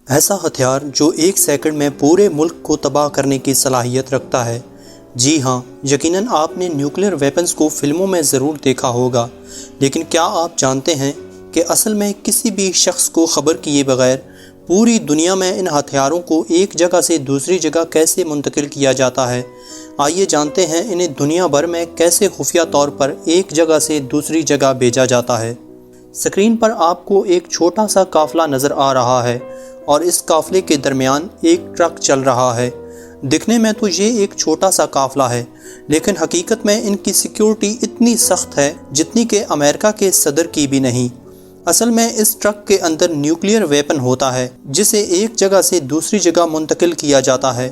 ایسا ہتھیار جو ایک سیکنڈ میں پورے ملک کو تباہ کرنے کی صلاحیت رکھتا ہے۔ جی ہاں، یقیناً آپ نے نیوکلیئر ویپنز کو فلموں میں ضرور دیکھا ہوگا، لیکن کیا آپ جانتے ہیں کہ اصل میں کسی بھی شخص کو خبر کیے بغیر پوری دنیا میں ان ہتھیاروں کو ایک جگہ سے دوسری جگہ کیسے منتقل کیا جاتا ہے؟ آئیے جانتے ہیں انہیں دنیا بھر میں کیسے خفیہ طور پر ایک جگہ سے دوسری جگہ بھیجا جاتا ہے۔ اسکرین پر آپ کو ایک چھوٹا سا قافلہ نظر آ رہا ہے اور اس قافلے کے درمیان ایک ٹرک چل رہا ہے۔ دکھنے میں تو یہ ایک چھوٹا سا قافلہ ہے، لیکن حقیقت میں ان کی سیکیورٹی اتنی سخت ہے جتنی کہ امریکہ کے صدر کی بھی نہیں۔ اصل میں اس ٹرک کے اندر نیوکلیئر ویپن ہوتا ہے جسے ایک جگہ سے دوسری جگہ منتقل کیا جاتا ہے۔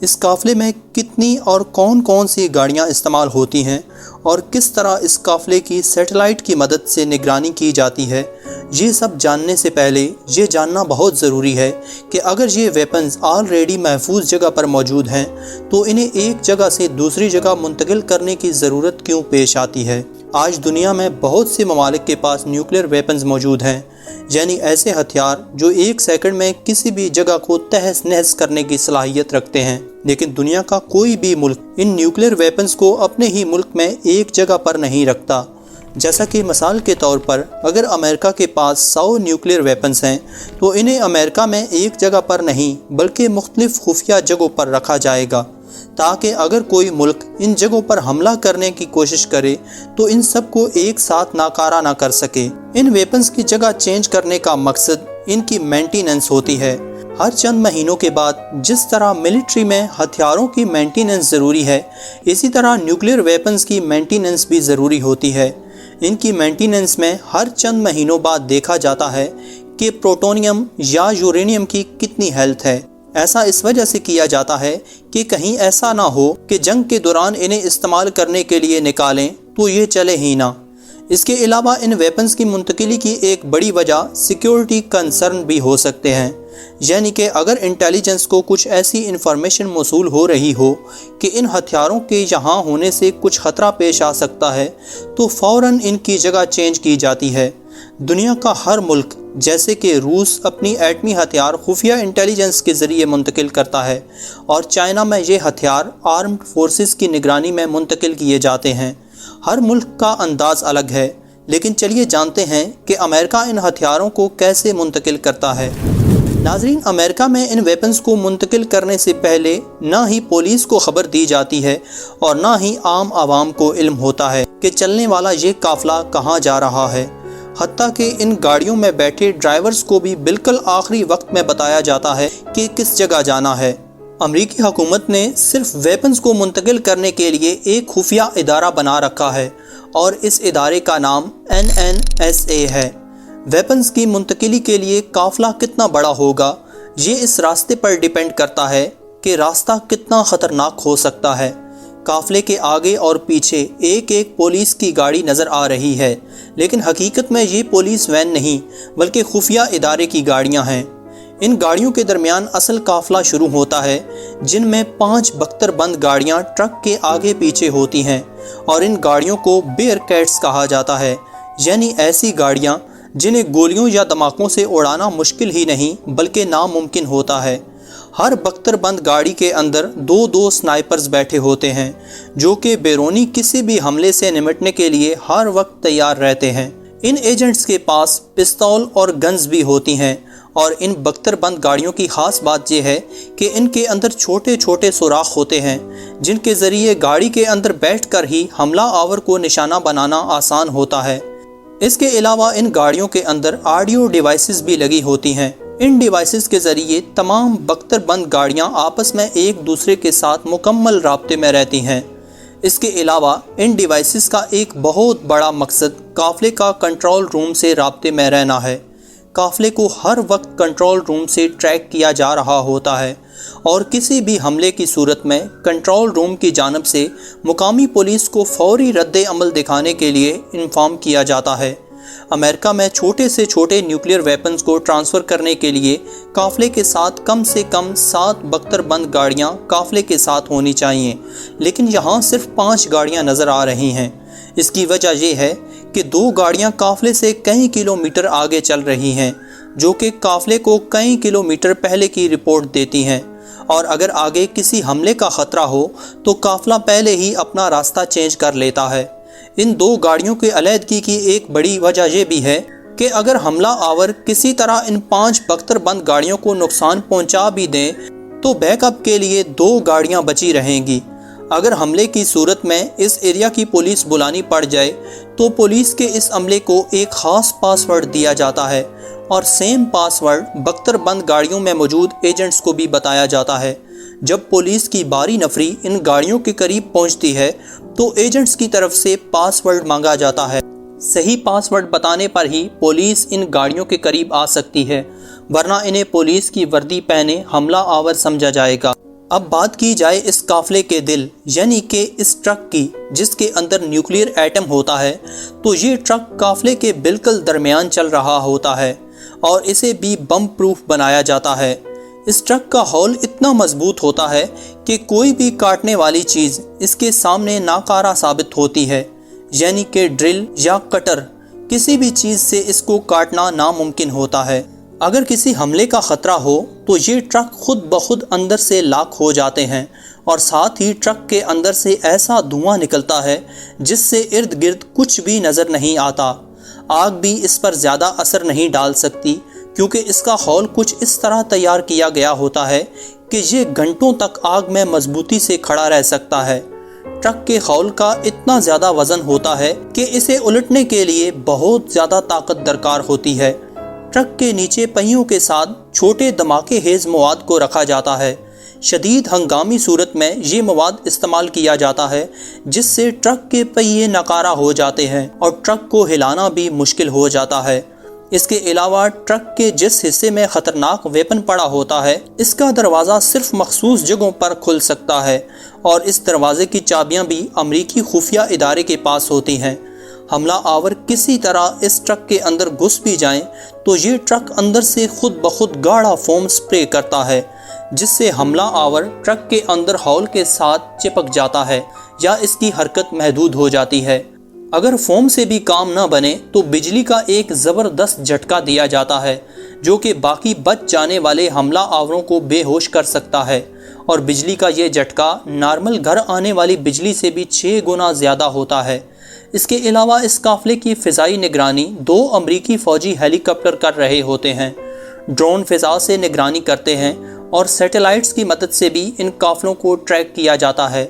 اس قافلے میں کتنی اور کون کون سی گاڑیاں استعمال ہوتی ہیں اور کس طرح اس قافلے کی سیٹلائٹ کی مدد سے نگرانی کی جاتی ہے، یہ سب جاننے سے پہلے یہ جاننا بہت ضروری ہے کہ اگر یہ ویپنز آلریڈی محفوظ جگہ پر موجود ہیں تو انہیں ایک جگہ سے دوسری جگہ منتقل کرنے کی ضرورت کیوں پیش آتی ہے۔ آج دنیا میں بہت سے ممالک کے پاس نیوکلیئر ویپنز موجود ہیں، یعنی ایسے ہتھیار جو ایک سیکنڈ میں کسی بھی جگہ کو تہس نہس کرنے کی صلاحیت رکھتے ہیں، لیکن دنیا کا کوئی بھی ملک ان نیوکلیئر ویپنز کو اپنے ہی ملک میں ایک جگہ پر نہیں رکھتا۔ جیسا کہ مثال کے طور پر اگر امریکہ کے پاس 100 نیوکلیئر ویپنز ہیں تو انہیں امریکہ میں ایک جگہ پر نہیں بلکہ مختلف خفیہ جگہوں پر رکھا جائے گا، تاکہ اگر کوئی ملک ان جگہوں پر حملہ کرنے کی کوشش کرے تو ان سب کو ایک ساتھ ناکارہ نہ کر سکے۔ ان ویپنز کی جگہ چینج کرنے کا مقصد ان کی مینٹیننس ہوتی ہے۔ ہر چند مہینوں کے بعد جس طرح ملٹری میں ہتھیاروں کی مینٹیننس ضروری ہے، اسی طرح نیوکلیئر ویپنز کی مینٹیننس بھی ضروری ہوتی ہے۔ ان کی مینٹیننس میں ہر چند مہینوں بعد دیکھا جاتا ہے کہ پروٹونیم یا یورینیم کی کتنی ہیلتھ ہے۔ ایسا اس وجہ سے کیا جاتا ہے کہ کہیں ایسا نہ ہو کہ جنگ کے دوران انہیں استعمال کرنے کے لیے نکالیں تو یہ چلے ہی نہ۔ اس کے علاوہ ان ویپنز کی منتقلی کی ایک بڑی وجہ سیکیورٹی کنسرن بھی ہو سکتے ہیں، یعنی کہ اگر انٹیلیجنس کو کچھ ایسی انفارمیشن موصول ہو رہی ہو کہ ان ہتھیاروں کے یہاں ہونے سے کچھ خطرہ پیش آ سکتا ہے تو فوراً ان کی جگہ چینج کی جاتی ہے۔ دنیا کا ہر ملک جیسے کہ روس اپنی ایٹمی ہتھیار خفیہ انٹیلیجنس کے ذریعے منتقل کرتا ہے، اور چائنا میں یہ ہتھیار آرمڈ فورسز کی نگرانی میں منتقل کیے جاتے ہیں۔ ہر ملک کا انداز الگ ہے، لیکن چلیے جانتے ہیں کہ امریکہ ان ہتھیاروں کو کیسے منتقل کرتا ہے۔ ناظرین، امریکہ میں ان ویپنز کو منتقل کرنے سے پہلے نہ ہی پولیس کو خبر دی جاتی ہے اور نہ ہی عام عوام کو علم ہوتا ہے کہ چلنے والا یہ قافلہ کہاں جا رہا ہے۔ حتیٰ کہ ان گاڑیوں میں بیٹھے ڈرائیورز کو بھی بالکل آخری وقت میں بتایا جاتا ہے کہ کس جگہ جانا ہے۔ امریکی حکومت نے صرف ویپنز کو منتقل کرنے کے لیے ایک خفیہ ادارہ بنا رکھا ہے اور اس ادارے کا نام NNSA ہے۔ ویپنز کی منتقلی کے لیے قافلہ کتنا بڑا ہوگا یہ اس راستے پر ڈیپینڈ کرتا ہے کہ راستہ کتنا خطرناک ہو سکتا ہے۔ قافلے کے آگے اور پیچھے ایک ایک پولیس کی گاڑی نظر آ رہی ہے، لیکن حقیقت میں یہ پولیس وین نہیں بلکہ خفیہ ادارے کی گاڑیاں ہیں۔ ان گاڑیوں کے درمیان اصل قافلہ شروع ہوتا ہے، جن میں 5 بختر بند گاڑیاں ٹرک کے آگے پیچھے ہوتی ہیں، اور ان گاڑیوں کو بیئر کیٹس کہا جاتا ہے، یعنی ایسی گاڑیاں جنہیں گولیوں یا دھماکوں سے اڑانا مشکل ہی نہیں بلکہ ناممکن ہوتا ہے۔ ہر بختر بند گاڑی کے اندر 2 سنائپرز بیٹھے ہوتے ہیں جو کہ بیرونی کسی بھی حملے سے نمٹنے کے لیے ہر وقت تیار رہتے ہیں۔ ان ایجنٹس کے پاس پستول اور گنز بھی ہوتی ہیں، اور ان بختر بند گاڑیوں کی خاص بات یہ ہے کہ ان کے اندر چھوٹے چھوٹے سوراخ ہوتے ہیں جن کے ذریعے گاڑی کے اندر بیٹھ کر ہی حملہ آور کو نشانہ بنانا آسان ہوتا ہے۔ اس کے علاوہ ان گاڑیوں کے اندر آڈیو ڈیوائسز بھی لگی ہوتی ہیں۔ ان ڈیوائسز کے ذریعے تمام بختر بند گاڑیاں آپس میں ایک دوسرے کے ساتھ مکمل رابطے میں رہتی ہیں۔ اس کے علاوہ ان ڈیوائسز کا ایک بہت بڑا مقصد قافلے کا کنٹرول روم سے رابطے میں رہنا ہے۔ قافلے کو ہر وقت کنٹرول روم سے ٹریک کیا جا رہا ہوتا ہے، اور کسی بھی حملے کی صورت میں کنٹرول روم کی جانب سے مقامی پولیس کو فوری رد عمل دکھانے کے لیے انفارم کیا جاتا ہے۔ امریکہ میں چھوٹے سے چھوٹے نیوکلیئر ویپنز کو ٹرانسفر کرنے کے لیے قافلے کے ساتھ کم سے کم 7 بختر بند گاڑیاں قافلے کے ساتھ ہونی چاہیے، لیکن یہاں صرف 5 گاڑیاں نظر آ رہی ہیں۔ اس کی وجہ یہ ہے کہ 2 گاڑیاں قافلے سے کئی کلومیٹر آگے چل رہی ہیں، جو کہ قافلے کو کئی کلومیٹر پہلے کی رپورٹ دیتی ہیں، اور اگر آگے کسی حملے کا خطرہ ہو تو قافلہ پہلے ہی اپنا راستہ چینج کر لیتا ہے۔ ان دو گاڑیوں کے علیحدگی کی ایک بڑی وجہ یہ بھی ہے کہ اگر حملہ آور کسی طرح ان 5 بختر بند گاڑیوں کو نقصان پہنچا بھی دیں تو بیک اپ کے لیے 2 گاڑیاں بچی رہیں گی۔ اگر حملے کی صورت میں اس ایریا کی پولیس بلانی پڑ جائے تو پولیس کے اس عملے کو ایک خاص پاس ورڈ دیا جاتا ہے، اور سیم پاس ورڈ بختر بند گاڑیوں میں موجود ایجنٹس کو بھی بتایا جاتا ہے۔ جب پولیس کی باری نفری ان گاڑیوں کے قریب پہنچتی ہے تو ایجنٹس کی طرف سے پاس ورڈ مانگا جاتا ہے۔ صحیح پاس ورڈ بتانے پر ہی پولیس ان گاڑیوں کے قریب آ سکتی ہے، ورنہ انہیں پولیس کی وردی پہنے حملہ آور سمجھا جائے گا۔ اب بات کی جائے اس قافلے کے دل یعنی کہ اس ٹرک کی، جس کے اندر نیوکلیر ایٹم ہوتا ہے، تو یہ ٹرک قافلے کے بالکل درمیان چل رہا ہوتا ہے اور اسے بھی بم پروف بنایا جاتا ہے۔ اس ٹرک کا ہال اتنا مضبوط ہوتا ہے کہ کوئی بھی کاٹنے والی چیز اس کے سامنے ناکارہ ثابت ہوتی ہے، یعنی کہ ڈرل یا کٹر کسی بھی چیز سے اس کو کاٹنا ناممکن ہوتا ہے۔ اگر کسی حملے کا خطرہ ہو تو یہ ٹرک خود بخود اندر سے لاک ہو جاتے ہیں، اور ساتھ ہی ٹرک کے اندر سے ایسا دھواں نکلتا ہے جس سے ارد گرد کچھ بھی نظر نہیں آتا۔ آگ بھی اس پر زیادہ اثر نہیں ڈال سکتی، کیونکہ اس کا ہال کچھ اس طرح تیار کیا گیا ہوتا ہے کہ یہ گھنٹوں تک آگ میں مضبوطی سے کھڑا رہ سکتا ہے۔ ٹرک کے ہال کا اتنا زیادہ وزن ہوتا ہے کہ اسے الٹنے کے لیے بہت زیادہ طاقت درکار ہوتی ہے۔ ٹرک کے نیچے پہیوں کے ساتھ چھوٹے دھماکے خیز مواد کو رکھا جاتا ہے۔ شدید ہنگامی صورت میں یہ مواد استعمال کیا جاتا ہے جس سے ٹرک کے پہیے ناکارہ ہو جاتے ہیں اور ٹرک کو ہلانا بھی مشکل ہو جاتا ہے۔ اس کے علاوہ ٹرک کے جس حصے میں خطرناک ویپن پڑا ہوتا ہے، اس کا دروازہ صرف مخصوص جگہوں پر کھل سکتا ہے، اور اس دروازے کی چابیاں بھی امریکی خفیہ ادارے کے پاس ہوتی ہیں۔ حملہ آور کسی طرح اس ٹرک کے اندر گھس بھی جائیں تو یہ ٹرک اندر سے خود بخود گاڑھا فوم سپرے کرتا ہے، جس سے حملہ آور ٹرک کے اندر ہال کے ساتھ چپک جاتا ہے یا اس کی حرکت محدود ہو جاتی ہے۔ اگر فوم سے بھی کام نہ بنے تو بجلی کا ایک زبردست جھٹکا دیا جاتا ہے، جو کہ باقی بچ جانے والے حملہ آوروں کو بے ہوش کر سکتا ہے، اور بجلی کا یہ جھٹکا نارمل گھر آنے والی بجلی سے بھی 6 گنا زیادہ ہوتا ہے۔ اس کے علاوہ اس قافلے کی فضائی نگرانی 2 امریکی فوجی ہیلی کاپٹر کر رہے ہوتے ہیں۔ ڈرون فضا سے نگرانی کرتے ہیں اور سیٹلائٹس کی مدد سے بھی ان قافلوں کو ٹریک کیا جاتا ہے۔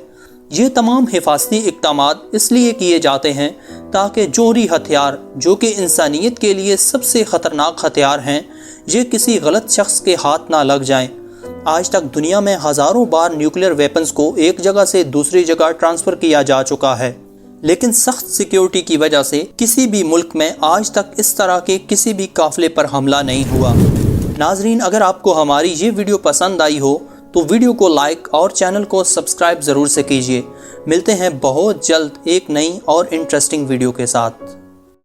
یہ تمام حفاظتی اقدامات اس لیے کیے جاتے ہیں تاکہ جوہری ہتھیار، جو کہ انسانیت کے لیے سب سے خطرناک ہتھیار ہیں، یہ کسی غلط شخص کے ہاتھ نہ لگ جائیں۔ آج تک دنیا میں ہزاروں بار نیوکلیر ویپنز کو ایک جگہ سے دوسری جگہ ٹرانسفر کیا جا چکا ہے، لیکن سخت سیکیورٹی کی وجہ سے کسی بھی ملک میں آج تک اس طرح کے کسی بھی قافلے پر حملہ نہیں ہوا۔ ناظرین، اگر آپ کو ہماری یہ ویڈیو پسند آئی ہو تو ویڈیو کو لائک اور چینل کو سبسکرائب ضرور سے کیجیے۔ ملتے ہیں بہت جلد ایک نئی اور انٹرسٹنگ ویڈیو کے ساتھ۔